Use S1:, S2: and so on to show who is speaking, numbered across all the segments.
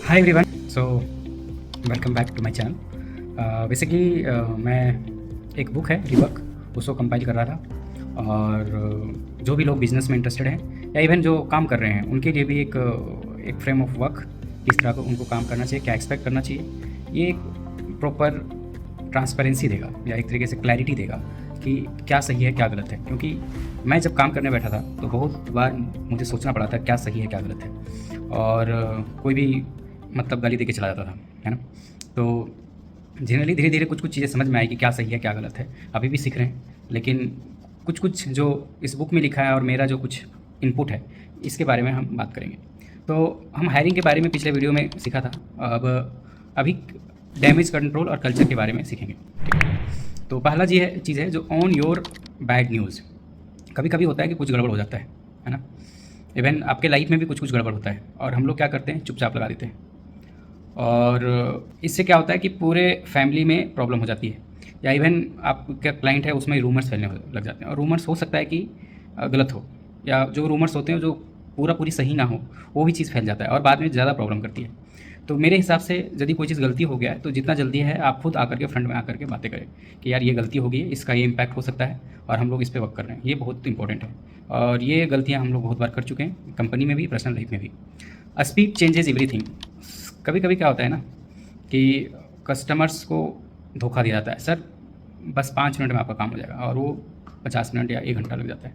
S1: Hi everyone, so welcome back to my channel. Basically मैं एक book है रिबक, उसको कंपाइल कर रहा था। और जो भी लोग बिज़नेस में इंटरेस्टेड हैं या इवन जो काम कर रहे हैं उनके लिए भी एक फ्रेम ऑफ वर्क, किस तरह को उनको काम करना चाहिए, क्या एक्सपेक्ट करना चाहिए, ये एक प्रॉपर ट्रांसपेरेंसी देगा या एक तरीके से क्लैरिटी देगा कि क्या सही है क्या गलत है। क्योंकि मैं जब काम करने बैठा था तो बहुत बार मुझे सोचना पड़ा था क्या सही है क्या गलत है, और कोई भी मतलब गाली दे के चला जाता था, है ना। तो जनरली धीरे धीरे कुछ कुछ चीज़ें समझ में आई कि क्या सही है क्या गलत है। अभी भी सीख रहे हैं, लेकिन कुछ कुछ जो इस बुक में लिखा है और मेरा जो कुछ इनपुट है इसके बारे में हम बात करेंगे। तो हम हायरिंग के बारे में पिछले वीडियो में सीखा था, अब अभी डैमेज कंट्रोल और कल्चर के बारे में सीखेंगे, ठीक है। तो पहला चीज़ है जो ऑन योर बैड न्यूज़। कभी कभी होता है कि कुछ गड़बड़ हो जाता है ना। इवन आपके लाइफ में भी कुछ कुछ गड़बड़ होता है और हम लोग क्या करते हैं, चुपचाप लगा देते हैं। और इससे क्या होता है कि पूरे फैमिली में प्रॉब्लम हो जाती है, या इवन आपका क्लाइंट है उसमें रूमर्स फैलने लग जाते हैं। और रूमर्स हो सकता है कि गलत हो, या जो रूमर्स होते हैं जो पूरी सही ना हो, वो भी चीज़ फैल जाता है और बाद में ज़्यादा प्रॉब्लम करती है। तो मेरे हिसाब से यदि कोई चीज़ गलती हो गया है तो जितना जल्दी है आप खुद आकर के फ्रंट में आकर के बातें करें कि यार ये गलती हो गई है, इसका ये इम्पैक्ट हो सकता है और हम लोग इस पर वर्क कर रहे हैं। ये बहुत इंपॉर्टेंट है और ये गलतियाँ हम लोग बहुत बार कर चुके हैं, कंपनी में भी पर्सनल लाइफ में भी। Speed changes everything. कभी कभी क्या होता है ना कि कस्टमर्स को धोखा दिया जाता है, सर बस 5 मिनट में आपका काम हो जाएगा, और वो 50 मिनट या 1 घंटा लग जाता है।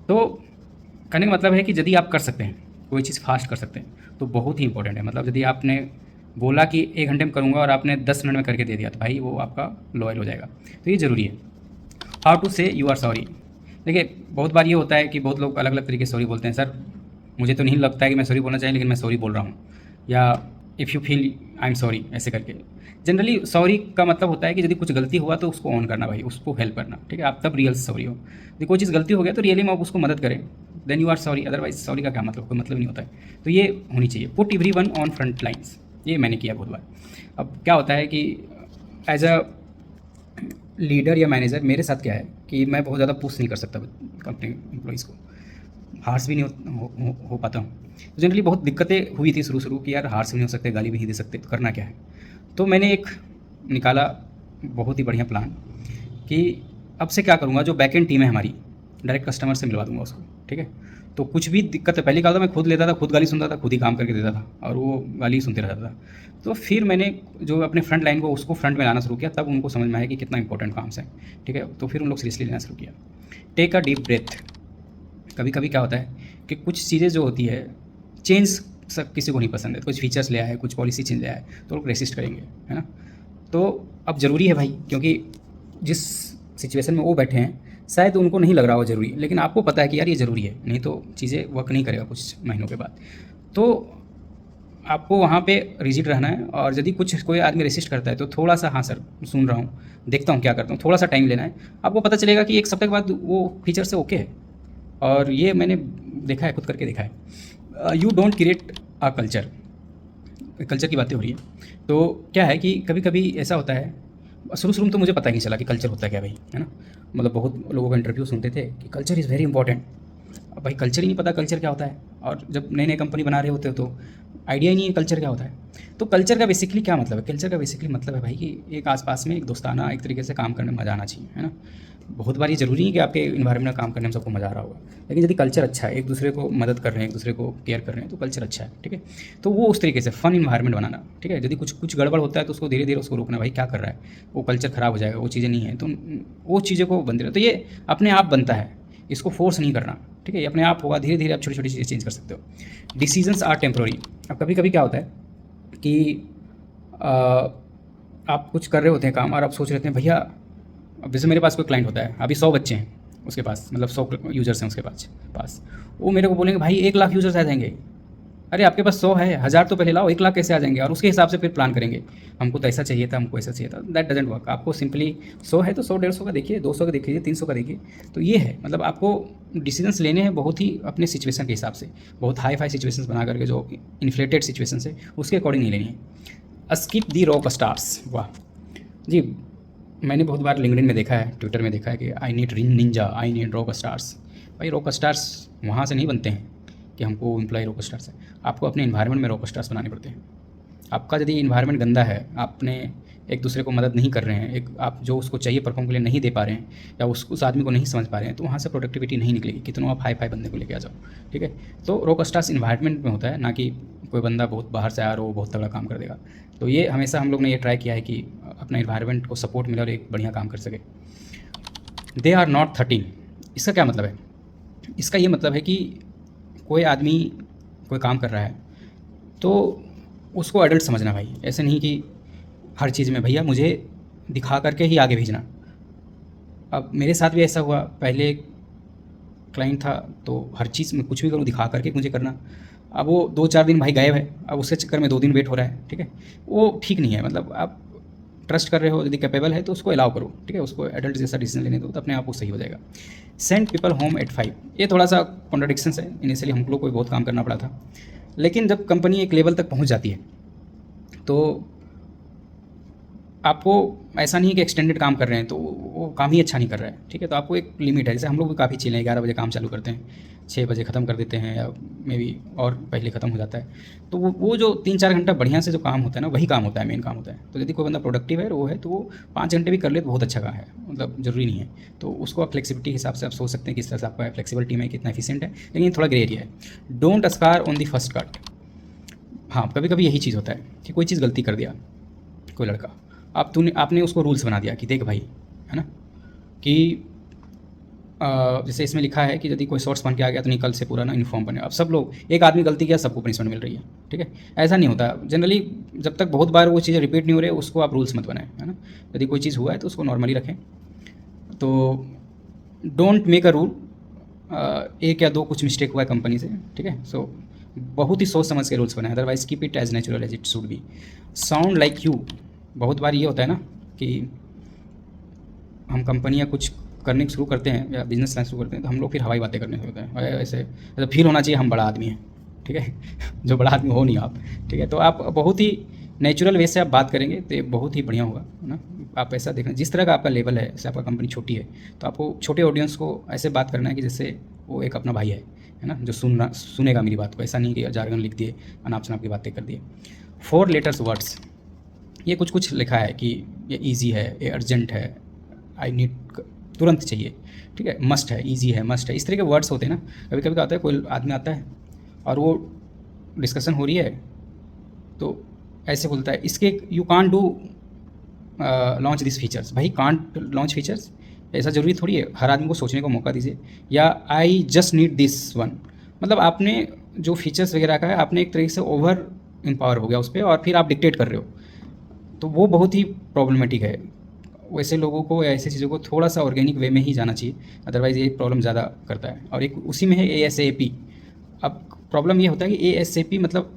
S1: तो कहने का मतलब है कि यदि आप कर सकते हैं कोई चीज़ फास्ट कर सकते हैं तो बहुत ही इंपॉर्टेंट है। मतलब यदि आपने बोला कि 1 घंटे में करूँगा और आपने 10 मिनट में करके दे दिया तो भाई वो आपका लॉयल हो जाएगा। तो ये ज़रूरी है। हाउ टू से यू आर सॉरी। देखिए बहुत बार ये होता है कि बहुत लोग अलग अलग तरीके से सॉरी बोलते हैं। सर मुझे तो नहीं लगता है कि मैं सॉरी बोलना चाहिए, लेकिन मैं सॉरी बोल रहा हूँ, या if you feel I am sorry, ऐसे करके। जनरली सॉरी का मतलब होता है कि यदि कुछ गलती हुआ तो उसको ऑन करना भाई, उसको हेल्प करना, ठीक है। आप तब रियल सॉरी हो। यदि कोई चीज़ गलती हो गया तो रियली में आप उसको मदद करें, then you are sorry. Otherwise sorry का क्या मतलब, कोई मतलब नहीं होता है। तो ये होनी चाहिए, put everyone on front lines. ये मैंने किया बहुत बार। अब क्या होता है कि एज अ लीडर या मैनेजर मेरे साथ क्या है कि मैं बहुत ज़्यादा पुश नहीं कर सकता अपने एम्प्लॉइज़ को, हार्श भी नहीं हो पाता हूँ। तो जनरली बहुत दिक्कतें हुई थी शुरू कि यार हार्श भी नहीं हो सकते, गाली भी नहीं दे सकते, तो करना क्या है। तो मैंने एक निकाला बहुत ही बढ़िया प्लान कि अब से क्या करूँगा, जो बैकएंड टीम है हमारी, डायरेक्ट कस्टमर से मिलवा दूंगा उसको, ठीक है। तो कुछ भी दिक्कत है, पहली कहा था मैं खुद लेता था, खुद गाली सुनता था, खुद ही काम करके देता था और वो गाली सुनते रहता था। तो फिर मैंने जो अपने फ्रंट लाइन को उसको फ्रंट में लाना शुरू किया, तब उनको समझ में आया कि कितना इंपॉर्टेंट काम है, ठीक है। तो फिर उन लोग सीरियसली लेना शुरू किया। Take a deep breath. कभी कभी क्या होता है कि कुछ चीज़ें जो होती है चेंज सब किसी को नहीं पसंद है, कुछ फीचर्स ले आए, कुछ पॉलिसी चेंज ले आए तो लोग रेसिस्ट करेंगे, है ना। तो अब ज़रूरी है भाई, क्योंकि जिस सिचुएशन में वो बैठे हैं शायद उनको नहीं लग रहा हो ज़रूरी, लेकिन आपको पता है कि यार ये ज़रूरी है, नहीं तो चीज़ें वर्क नहीं करेगा कुछ महीनों के बाद। तो आपको वहाँ पे रिजिड रहना है। और यदि कुछ कोई आदमी रेसिस्ट करता है तो थोड़ा सा, हाँ सर सुन रहा हूँ, देखता हूँ क्या करता हूँ, थोड़ा सा टाइम लेना है। आपको पता चलेगा कि 1 सप्ताह के बाद वो फीचर से ओके है। और ये मैंने देखा है, खुद करके देखा है। You don't create a culture. Culture की बातें हो रही है तो क्या है कि कभी कभी ऐसा होता है, शुरू में तो मुझे पता ही नहीं चला कि कल्चर होता है क्या भाई, है ना। मतलब बहुत लोगों का इंटरव्यू सुनते थे कि कल्चर इज़ वेरी इंपॉर्टेंट। अब भाई कल्चर ही नहीं पता कल्चर क्या होता है, और जब नई नई कंपनी बना रहे होते हो तो आइडिया ही नहीं है कल्चर क्या होता है। तो कल्चर का बेसिकली क्या मतलब है, कल्चर का बेसिकली मतलब है भाई कि एक आसपास में एक दोस्ताना एक तरीके से काम करने में मज़ा आना चाहिए, है ना। बहुत बार ये ज़रूरी नहीं कि आपके इन्वायरमेंट में काम करने में सबको मज़ा आ रहा होगा, लेकिन यदि कल्चर अच्छा है, एक दूसरे को मदद कर रहे हैं, एक दूसरे को केयर कर रहे हैं, तो कल्चर अच्छा है, ठीक है। तो वो उस तरीके से फ़न इन्वायरमेंट बनाना, ठीक है। यदि कुछ कुछ गड़बड़ होता है तो उसको धीरे धीरे उसको रोकना, भाई क्या कर रहा है, वो कल्चर ख़राब हो जाएगा, वो चीज़ें नहीं है तो वो चीज़ें को बनते रहे। तो ये अपने आप बनता है, इसको फोर्स नहीं करना, ठीक है। ये अपने आप होगा, धीरे धीरे आप छोटी छोटी चीज़ें चेंज कर सकते हो। Decisions are temporary. अब कभी कभी क्या होता है कि आप कुछ कर रहे होते हैं काम और आप सोच रहे हैं भैया, अब जैसे मेरे पास कोई क्लाइंट होता है, अभी 100 बच्चे हैं उसके पास, मतलब 100 यूज़र्स हैं उसके पास। वो मेरे को बोलेंगे भाई 1 लाख यूज़र्स आ जाएंगे। अरे आपके पास 100 है, 1000 तो पहले लाओ, 1 लाख कैसे आ जाएंगे। और उसके हिसाब से फिर प्लान करेंगे, हमको तो ऐसा चाहिए था, हमको ऐसा चाहिए था। That doesn't work. आपको सिंपली 100 है तो 100 150 का देखिए, 200 का देख लीजिए, 300 का देखिए। तो ये है, मतलब आपको डिसीजंस लेने हैं बहुत ही अपने सिचुएशन के हिसाब से। बहुत हाई फाई सिचुएशंस बना करके, जो इन्फ्लेटेड सिचुएशन है उसके अकॉर्डिंग नहीं लेनी है। स्किप दी रॉक स्टार्स। वाह जी, मैंने बहुत बार लिंक्डइन में देखा है, ट्विटर में देखा है कि I need Ninja, I need rock stars. भाई रॉक स्टार्स वहाँ से नहीं बनते हैं कि हमको एम्प्लॉय रॉक स्टार्स है, आपको अपने इन्वायरमेंट में रॉक स्टार्स बनाने पड़ते हैं। आपका यदि इन्वायरमेंट गंदा है, आपने एक दूसरे को मदद नहीं कर रहे हैं, एक आप जो उसको चाहिए परफॉर्म के लिए नहीं दे पा रहे हैं, या उस आदमी को नहीं समझ पा रहे हैं, तो वहाँ से प्रोडक्टिविटी नहीं निकलेगी, कितनों आप हाई फाई बंदे को लेके आ जाओ। ठीक है, तो रॉकस्टार्स इन्वायरमेंट में होता है, ना कि कोई बंदा बहुत बाहर से आ रहा हो बहुत तगड़ा काम कर देगा। तो ये हमेशा हम लोग ने ये ट्राई किया है कि अपना इन्वायरमेंट को सपोर्ट मिले और एक बढ़िया काम कर सके। दे आर नॉट 13, इसका क्या मतलब है? इसका ये मतलब है कि कोई आदमी कोई काम कर रहा है तो उसको एडल्ट समझना भाई। ऐसे नहीं कि हर चीज़ में भैया मुझे दिखा करके ही आगे भेजना। अब मेरे साथ भी ऐसा हुआ, पहले क्लाइंट था तो हर चीज़ में कुछ भी करूँ दिखा करके मुझे करना। अब वो 2-4 दिन भाई गायब है, अब उसके चक्कर में 2 दिन वेट हो रहा है। ठीक है, वो ठीक नहीं है। मतलब आप ट्रस्ट कर रहे हो, यदि कैपेबल है तो उसको अलाउ करो। ठीक है, उसको एडल्ट जैसा डिसीजन लेने दो, तो अपने आप वो सही हो जाएगा। सेंड पीपल होम एट 5, ये थोड़ा सा कॉन्ट्रडिक्शंस है। इनिशियली हम लोग को भी बहुत काम करना पड़ा था, लेकिन जब कंपनी एक लेवल तक पहुंच जाती है तो आपको ऐसा नहीं है कि एक्सटेंडेड काम कर रहे हैं तो वो काम ही अच्छा नहीं कर रहा है। ठीक है, तो आपको एक लिमिट है। जैसे हम लोग भी काफ़ी चिल हैं, 11 बजे काम चालू करते हैं, 6 बजे ख़त्म कर देते हैं, या मे बी और पहले ख़त्म हो जाता है। तो वो जो 3-4 घंटा बढ़िया से जो काम होता है ना, वही काम होता है, मेन काम होता है। तो यदि कोई बंदा प्रोडक्टिव है वो है तो वो 5 घंटे भी कर ले तो बहुत अच्छा काम है, मतलब ज़रूरी नहीं है। तो उसको आप फ्लेक्सिबिलिटी के हिसाब से आप सोच सकते हैं कि इस तरह से आपका फ्लेक्सिबल टीम है, कितना एफिशिएंट है। लेकिन थोड़ा ग्रे एरिया है। Don't ask her on the first cut. हाँ, कभी कभी यही चीज़ होता है कि कोई चीज़ गलती कर दिया कोई लड़का, आपने उसको रूल्स बना दिया कि देख भाई, है ना, कि जैसे इसमें लिखा है कि यदि कोई शॉर्ट्स पहन के आ गया तो निकल से पूरा ना यूनिफॉर्म बने। अब सब लोग, एक आदमी गलती किया सबको पनिशमेंट मिल रही है। ठीक है, ऐसा नहीं होता जनरली। जब तक बहुत बार वो चीज़ें रिपीट नहीं हो रही उसको आप रूल्स मत बनाएं, है ना। यदि कोई चीज़ हुआ है तो उसको नॉर्मली रखें। तो डोंट मेक अ रूल, एक या दो कुछ मिस्टेक हुआ है कंपनी से, ठीक है, सो बहुत ही सोच समझ के रूल्स बनाए, otherwise keep it as natural as it should be. Sound like you, बहुत बार ये होता है ना कि हम कंपनियाँ कुछ करने शुरू करते हैं या बिजनेस लाइन शुरू करते हैं तो हम लोग फिर हवाई बातें करने लगते हैं। ऐसे ऐसा फील होना चाहिए हम बड़ा आदमी हैं। ठीक है जो बड़ा आदमी हो नहीं आप। ठीक है, तो आप बहुत ही नेचुरल वे से आप बात करेंगे तो बहुत ही बढ़िया होगा, है ना। आप ऐसा देखना, जिस तरह का आपका लेवल है, जैसे आपका कंपनी छोटी है तो आपको छोटे ऑडियंस को ऐसे बात करना है कि जैसे वो एक अपना भाई है ना, जो सुनेगा मेरी बात को। ऐसा नहीं कि जारगन लिख दिए, अनाप शनाप की बातें कर दिए। 4 लेटर्स वर्ड्स, ये कुछ लिखा है कि ये ईजी है, ये अर्जेंट है, आई नीड, तुरंत चाहिए। ठीक है, मस्ट है, ईजी है, मस्ट है, इस तरह के वर्ड्स होते हैं ना। कभी कभी आता है कोई आदमी आता है और वो डिस्कशन हो रही है तो ऐसे बोलता है इसके you can't do launch this features. भाई कांट लॉन्च फीचर्स, ऐसा ज़रूरी थोड़ी है। हर आदमी को सोचने को मौका दीजिए। या I just need this one, मतलब आपने जो फीचर्स वगैरह का है आपने एक तरीके से ओवर इम्पावर हो गया उस पर और फिर आप डिक्टेट कर रहे हो, तो वो बहुत ही प्रॉब्लमेटिक है। वैसे लोगों को या ऐसी चीज़ों को थोड़ा सा ऑर्गेनिक वे में ही जाना चाहिए, अदरवाइज़ ये प्रॉब्लम ज़्यादा करता है। और एक उसी में है ASAP। अब प्रॉब्लम ये होता है कि ASAP मतलब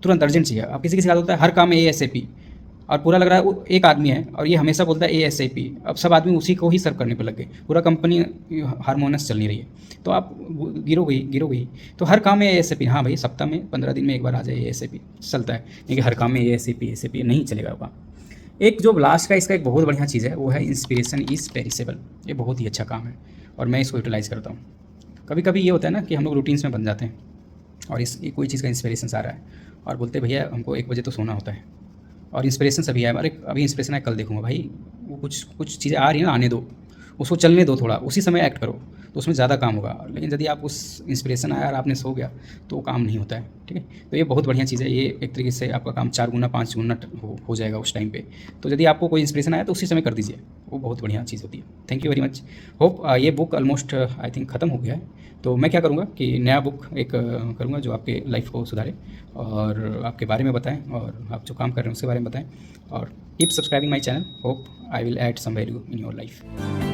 S1: तुरंत अर्जेंट चाहिए। अब किसी किसी का होता है हर काम में ASAP, और पूरा लग रहा है वो एक आदमी है और ये हमेशा बोलता है ASAP। अब सब आदमी उसी को ही सर्व करने पर लग गए, पूरा कंपनी हारमोनियस चल नहीं रही है, तो आप गिरोगी। तो हर काम में ASAP, हाँ भाई सप्ताह में 15 दिन में एक बार आ जाए ASAP चलता है, लेकिन हर काम में ASAP नहीं चलेगा काम। एक जो लास्ट का इसका एक बहुत बढ़िया चीज़ है वो है इंस्पिरेशन इज़ पेरिसेबल। ये बहुत ही अच्छा काम है और मैं इसको यूटिलाइज़ करता हूँ। कभी कभी ये होता है ना कि हम लोग रूटीन्स में बन जाते हैं और कोई चीज़ का इंस्पिरेशन आ रहा है और बोलते हैं भैया हमको 1 बजे तो सोना होता है, और इंस्पिरेशन अभी है, अरे अभी इंस्पिरेशन है कल देखूँगा। भाई वो कुछ चीज़ें आ रही हैं ना, आने दो, उसको चलने दो, थोड़ा उसी समय एक्ट करो तो उसमें ज़्यादा काम होगा। लेकिन यदि आप उस इंस्पिरेशन आया और आपने सो गया तो वो काम नहीं होता है। ठीक है, तो ये बहुत बढ़िया चीज़ है। ये एक तरीके से आपका काम 4 गुना 5 गुना हो जाएगा उस टाइम पे। तो यदि आपको कोई इंस्पिरेशन आया तो उसी समय कर दीजिए, वो बहुत बढ़िया चीज़ होती है। Thank you very much. Hope ये बुक ऑलमोस्ट आई थिंक ख़त्म हो गया है, तो मैं क्या करूँगा कि नया बुक एक करूँगा जो आपके लाइफ को सुधारे और आपके बारे में बताएं और आप जो काम कर रहे हैं उसके बारे में बताएं। और keep subscribing my channel. Hope I will add some value in your life.